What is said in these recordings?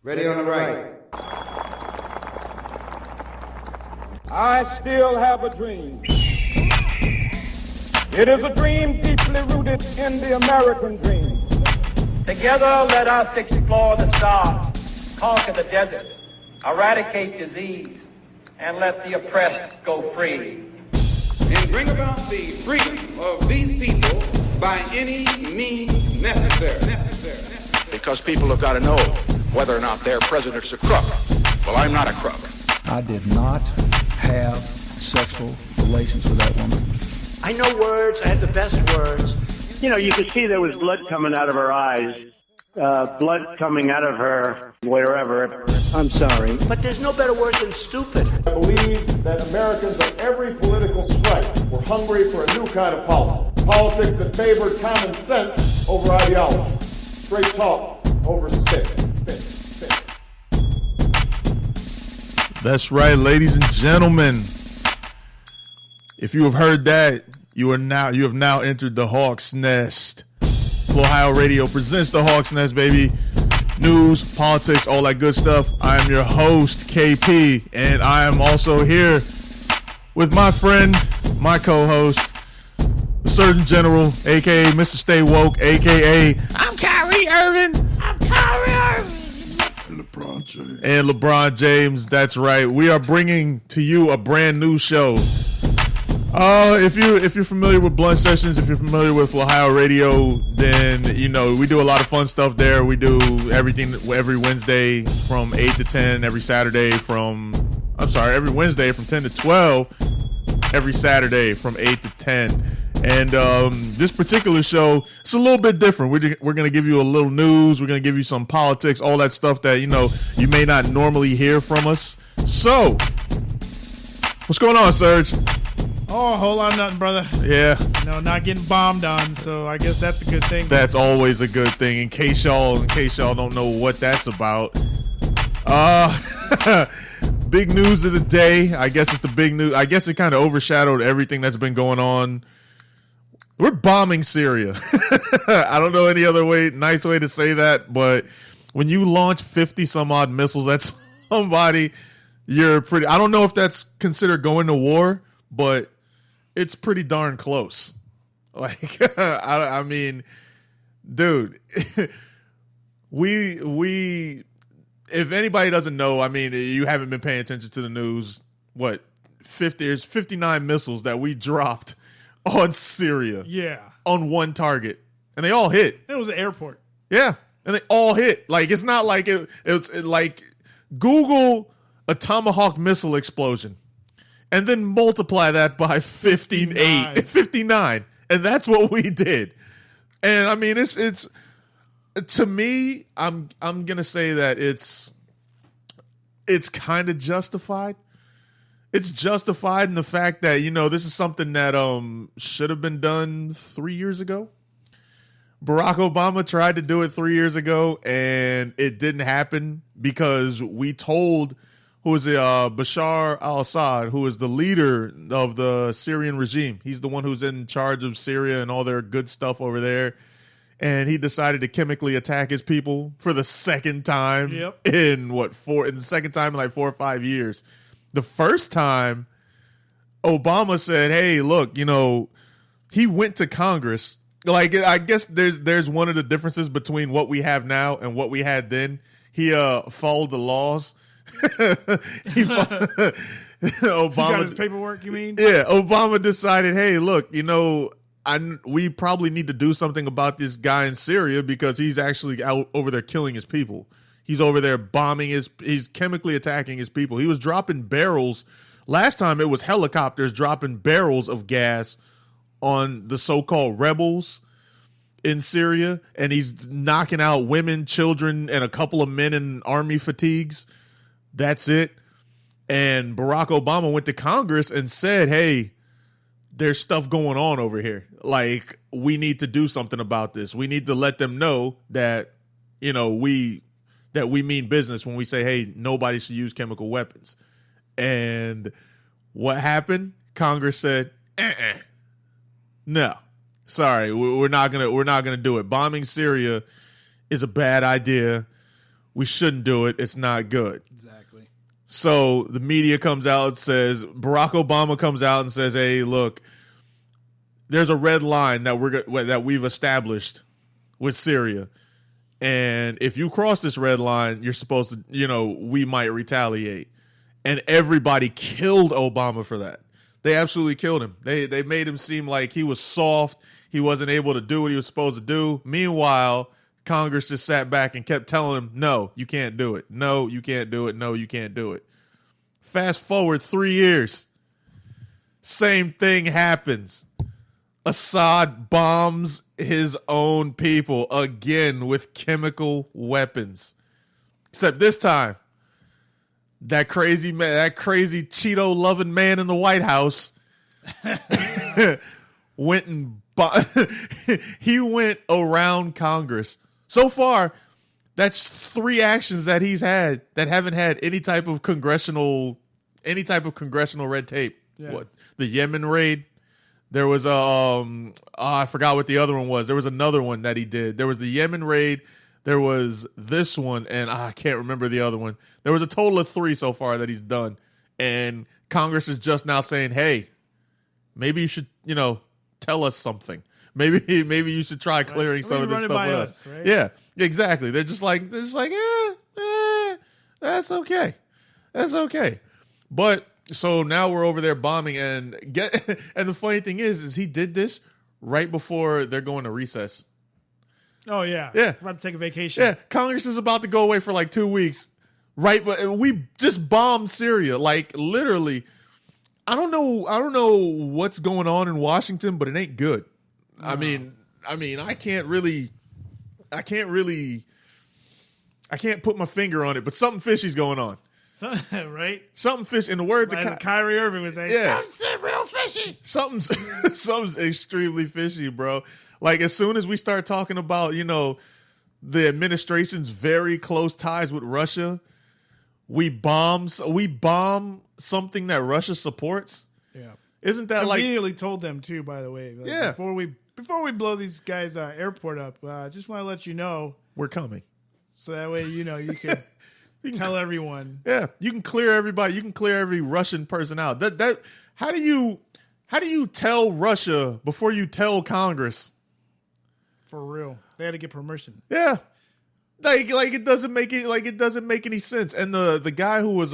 Ready on the right. I still have a dream. It is a dream deeply rooted in the American dream. Together, let us explore the stars, conquer the desert, eradicate disease, and let the oppressed go free. And bring about the freedom of these people by any means necessary. Because people have got to know whether or not their president's a crook. Well, I'm not a crook. I did not have sexual relations with that woman. I know words. I have the best words. You know, you could see there was blood coming out of her eyes, blood coming out of her wherever. I'm sorry. But there's no better word than stupid. I believe that Americans of every political stripe were hungry for a new kind of politics. Politics that favored common sense over ideology. Straight talk over spit. That's right, ladies and gentlemen. If you have heard that, you have now entered the Hawk's Nest. Ohio Radio presents the Hawk's Nest, baby. News, politics, all that good stuff. I am your host, KP, and I am also here with my friend, my co-host, the Surgeon General, a.k.a. Mr. Stay Woke, a.k.a. I'm Kyrie Irving. I'm Kyrie Irving. LeBron James. And LeBron James, that's right. We are bringing to you a brand new show. If you're familiar with Blunt Sessions, if you're familiar with Ohio Radio, then you know we do a lot of fun stuff there. We do everything every Wednesday from 8 to 10, every Wednesday from 10 to 12, every Saturday from 8 to 10. And this particular show, it's a little bit different. We're going to give you a little news. We're going to give you some politics, all that stuff that, you know, you may not normally hear from us. So, what's going on, Serge? Oh, a whole lot of nothing, brother. Yeah. No, not getting bombed on, so I guess that's a good thing. That's always a good thing. In case y'all don't know what that's about. Big news of the day. I guess it's the big news. I guess it kind of overshadowed everything that's been going on. We're bombing Syria. I don't know any other nice way to say that, but when you launch 50 some odd missiles at somebody, I don't know if that's considered going to war, but it's pretty darn close. Like, I mean, dude, we, if anybody doesn't know, I mean, you haven't been paying attention to the news. What, there's 59 missiles that we dropped on Syria. Yeah. On one target. And they all hit. It was an airport. Yeah. And they all hit. Like, it's not like it's like Google a Tomahawk missile explosion. And then multiply that by 59. And that's what we did. And I mean, it's to me, I'm going to say that it's kind of justified. It's justified in the fact that, you know, this is something that should have been done 3 years ago. Barack Obama tried to do it 3 years ago, and it didn't happen because we told Bashar al-Assad, who is the leader of the Syrian regime. He's the one who's in charge of Syria and all their good stuff over there. And he decided to chemically attack his people for the second time in the second time in like 4 or 5 years. The first time, Obama said, hey, look, you know, he went to Congress. Like, I guess there's one of the differences between what we have now and what we had then. He followed the laws. Obama got his paperwork, you mean? Yeah, Obama decided, hey, look, you know, we probably need to do something about this guy in Syria because he's actually out over there killing his people. He's over there he's chemically attacking his people. He was dropping barrels. Last time it was helicopters dropping barrels of gas on the so-called rebels in Syria, and he's knocking out women, children, and a couple of men in army fatigues. That's it. And Barack Obama went to Congress and said, hey, there's stuff going on over here. Like, we need to do something about this. We need to let them know that, you know, we mean business when we say, hey, nobody should use chemical weapons. And what happened? Congress said, no, sorry, we're not gonna do it. Bombing Syria is a bad idea. we shouldn't do it. It's not good. Exactly. So the media comes out and says, Barack Obama comes out and says, hey, look, there's a red line that we've established with Syria. And if you cross this red line, you're supposed to, we might retaliate. And everybody killed Obama for that. They absolutely killed him. They made him seem like he was soft. He wasn't able to do what he was supposed to do. Meanwhile, Congress just sat back and kept telling him, no, you can't do it. No, you can't do it. No, you can't do it. Fast forward 3 years. Same thing happens. Assad bombs his own people again with chemical weapons. Except this time, that crazy Cheeto loving man in the White House he went around Congress. So far, that's 3 actions that he's had that haven't had any type of congressional red tape. Yeah. What? The Yemen raid. There was I forgot what the other one was. There was another one that he did. There was the Yemen raid. There was this one, and I can't remember the other one. There was a total of 3 so far that he's done. And Congress is just now saying, hey, maybe you should, tell us something. Maybe you should try clearing some of this stuff with us. Right? Yeah, exactly. They're just like, that's okay. That's okay. But so now we're over there bombing and the funny thing is he did this right before they're going to recess. Oh yeah. Yeah. About to take a vacation. Yeah. Congress is about to go away for like 2 weeks. Right. But we just bombed Syria. Like literally. I don't know what's going on in Washington, but it ain't good. No. I mean, I can't put my finger on it, but something fishy's going on. Right? Something fishy. In the words of Kyrie Irving was saying, something real fishy. Something's extremely fishy, bro. Like as soon as we start talking about, the administration's very close ties with Russia, we bomb something that Russia supports. Yeah. Isn't that like immediately told them too, by the way. Yeah. Before we blow these guys' airport up, just want to let you know we're coming. So that way, you can tell everyone. Yeah, you can clear everybody. You can clear every Russian person out. That how do you tell Russia before you tell Congress? For real, they had to get permission. Yeah, like it doesn't make any sense. And the guy who was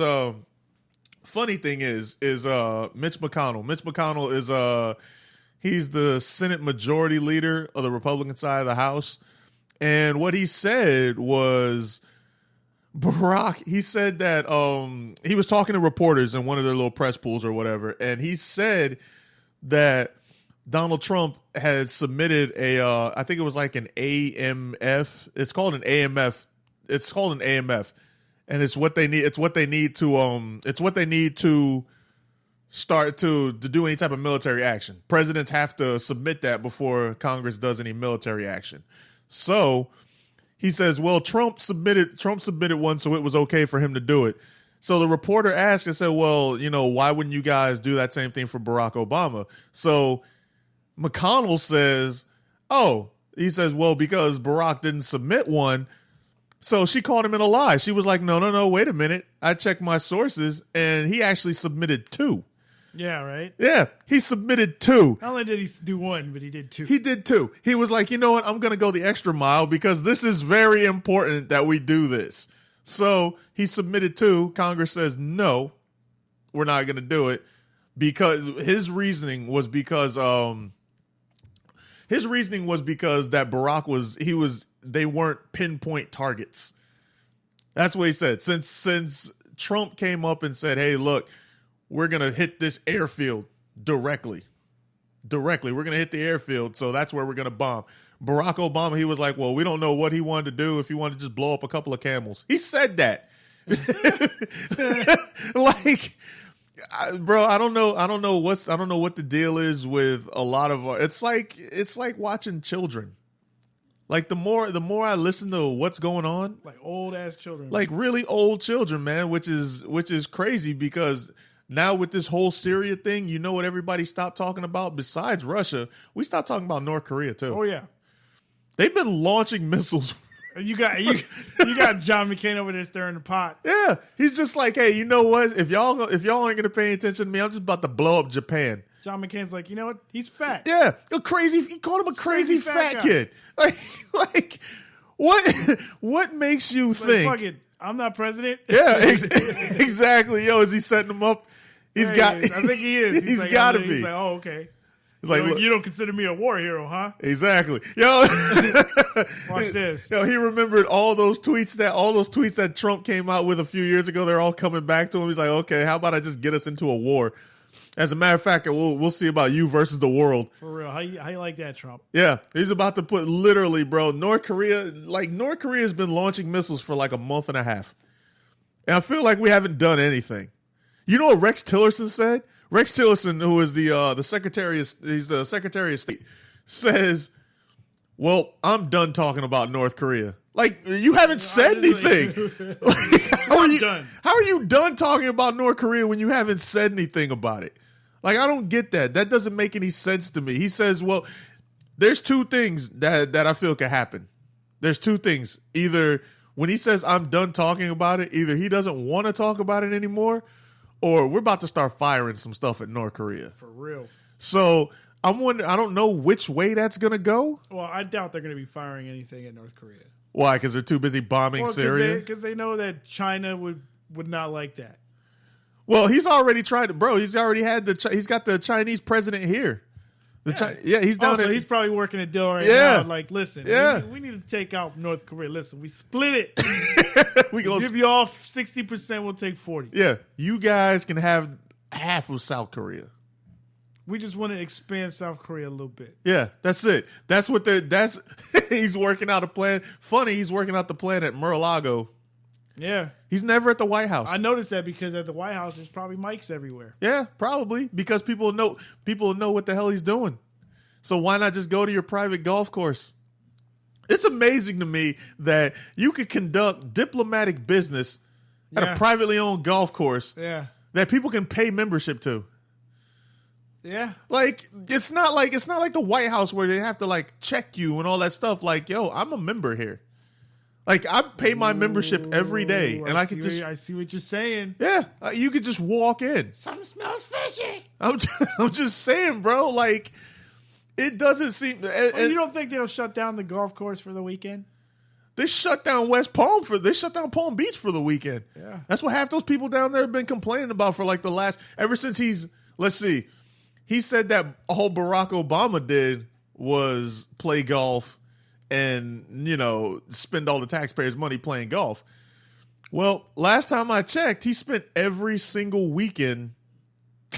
funny thing is Mitch McConnell. Mitch McConnell is he's the Senate Majority Leader of the Republican side of the House, and what he said was. Barack, he said that he was talking to reporters in one of their little press pools or whatever, and he said that Donald Trump had submitted I think it was like an AMF. It's called an AMF. It's called an AMF, and it's what they need. It's what they need to start to do any type of military action. Presidents have to submit that before Congress does any military action. So. He says, well, Trump submitted one, so it was okay for him to do it. So the reporter asked and said, well, why wouldn't you guys do that same thing for Barack Obama? So McConnell says, well, because Barack didn't submit one. So she called him in a lie. She was like, no, wait a minute. I checked my sources, and he actually submitted 2. Yeah, right? Yeah, he submitted 2. Not only did he do 1, but he did 2. He did 2. He was like, you know what? I'm going to go the extra mile because this is very important that we do this. So he submitted 2. Congress says, no, we're not going to do it because his reasoning was because that Barack they weren't pinpoint targets. That's what he said. Since Trump came up and said, hey, look, we're going to hit this airfield directly. We're going to hit the airfield, so that's where we're going to bomb. Barack Obama, he was like, well, we don't know what he wanted to do if he wanted to just blow up a couple of camels. He said that. Bro, I don't know what the deal is with a lot of it's like watching children. Like the more I listen to what's going on, like old ass children. Like really old children, man, which is crazy because now with this whole Syria thing, what everybody stopped talking about besides Russia? We stopped talking about North Korea too. Oh yeah. They've been launching missiles You got John McCain over there stirring the pot. Yeah, he's just like, hey, you know what? If y'all ain't gonna pay attention to me, I'm just about to blow up Japan. John McCain's like, you know what? He's fat. Yeah, a crazy. He called him a crazy fat guy. kid. Like what makes you think? Fuck it, I'm not president. Yeah, exactly. Yo, is he setting him up? He's got. I think he is. He's got to be. He's like, oh, okay. It's like, you don't consider me a war hero, huh? Exactly. Yo, watch this. Yo, he remembered all those tweets that Trump came out with a few years ago. They're all coming back to him. He's like, okay, how about I just get us into a war? As a matter of fact, we'll see about you versus the world. For real. How you like that, Trump? Yeah, he's about to put literally, bro. North Korea has been launching missiles for like a month and a half, and I feel like we haven't done anything. You know what Rex Tillerson said? Rex Tillerson, who is the Secretary of State, says, "Well, I'm done talking about North Korea. Like, you haven't said anything. How are you done talking about North Korea when you haven't said anything about it? Like, I don't get that. That doesn't make any sense to me." He says, "Well, there's two things that I feel could happen. There's two things. Either when he says I'm done talking about it, either he doesn't want to talk about it anymore, or we're about to start firing some stuff at North Korea." For real. So I'm wondering, I don't know which way that's going to go. Well, I doubt they're going to be firing anything at North Korea. Why? Because they're too busy bombing Syria? Because they know that China would not like that. Well, he's already tried to, bro. He's already had he's got the Chinese president here. He's down also, there. he's probably working a deal right now. Like, listen, we need to take out North Korea. Listen, we split it. We'll give you all 60%. We'll take 40%. Yeah, you guys can have half of South Korea. We just want to expand South Korea a little bit. Yeah, that's it. That's what he's working out a plan. Funny, he's working out the plan at Mar-a-Lago. Yeah. He's never at the White House. I noticed that because at the White House, there's probably mics everywhere. Yeah, probably. Because people know what the hell he's doing. So why not just go to your private golf course? It's amazing to me that you could conduct diplomatic business at a privately owned golf course that people can pay membership to. Yeah. Like, it's not like the White House where they have to like check you and all that stuff. Like, yo, I'm a member here. Like, I pay my membership every day, and I see what you're saying. Yeah, you could just walk in. Something smells fishy. I'm just saying, bro. Like, it doesn't seem. You don't think they'll shut down the golf course for the weekend? They shut down They shut down Palm Beach for the weekend. Yeah, that's what half those people down there have been complaining about for like ever since let's see, he said that all Barack Obama did was play golf and, spend all the taxpayers' money playing golf. Well, last time I checked, he spent every single weekend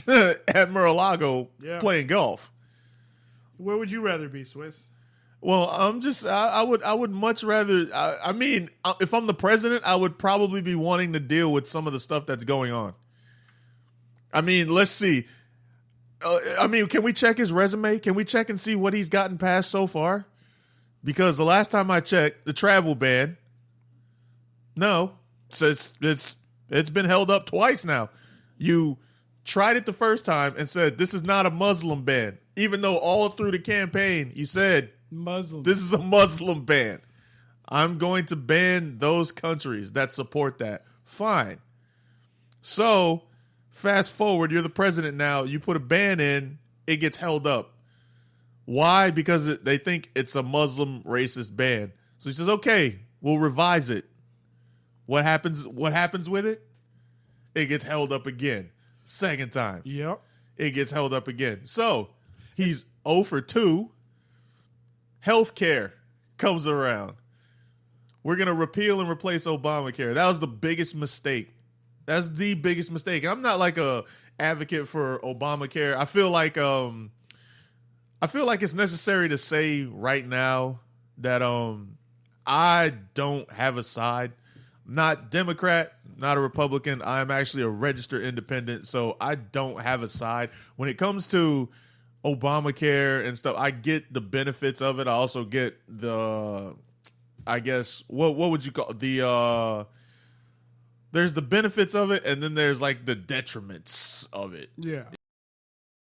at Mar-a-Lago playing golf. Where would you rather be, Swiss? Well, I would much rather, I mean, if I'm the president, I would probably be wanting to deal with some of the stuff that's going on. I mean, let's see. Can we check his resume? Can we check and see what he's gotten past so far? Because the last time I checked, the travel ban, says it's been held up twice now. You tried it the first time and said this is not a Muslim ban, even though all through the campaign you said this is a Muslim ban. I'm going to ban those countries that support that. Fine. So fast forward, you're the president now. You put a ban in, it gets held up. Why? Because they think it's a Muslim racist ban. So he says, okay, we'll revise it. What happens with it? It gets held up again. Second time. Yep. It gets held up again. So he's 0 for 2. Healthcare comes around. We're going to repeal and replace Obamacare. That was the biggest mistake. That's the biggest mistake. I'm not like a advocate for Obamacare. I feel like it's necessary to say right now that I don't have a side. I'm not Democrat, not a Republican. I'm actually a registered independent, so I don't have a side. When it comes to Obamacare and stuff, I get the benefits of it. I also get the, I guess, what would you call there's the benefits of it, and then there's like the detriments of it. Yeah.